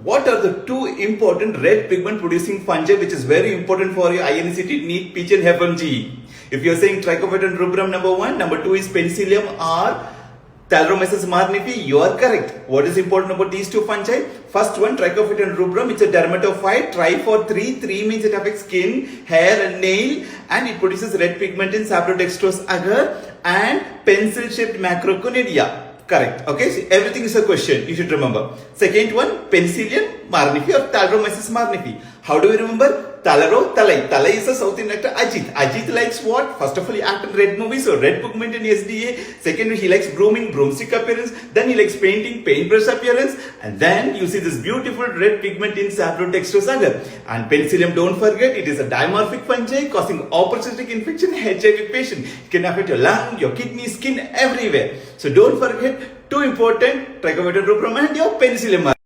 What are the two important red pigment producing fungi which is very important for your INCT, NEET, PG and FMG? If you are saying Trichophyton rubrum number 1, number 2 is Penicillium or Thalassemachus marnifi, you are correct. What is important about these two fungi? First one, Trichophyton rubrum, it's a dermatophyte. Tri for 3. 3 means it affects skin, hair and nail, and it produces red pigment in saprolidextrose agar and pencil-shaped macroconidia. Correct. Okay, so everything is a question. You should remember. Second one, Penicillium marnifi or Thalassemachus marnifi. How do we remember? Thalaro, Thalai. Thalai is a South Indian actor, Ajit. Ajit likes what? First of all, he acted in red movies, so red pigment in SDA. Second, he likes grooming, broomstick appearance. Then he likes painting, paintbrush appearance. And then you see this beautiful red pigment in saprolidextrose agar. And Penicillium, don't forget, it is a dimorphic fungi causing opportunistic infection in HIV patient. It can affect your lung, your kidney, skin, everywhere. So don't forget, two important, Trichophyton rubrum and your Penicillium.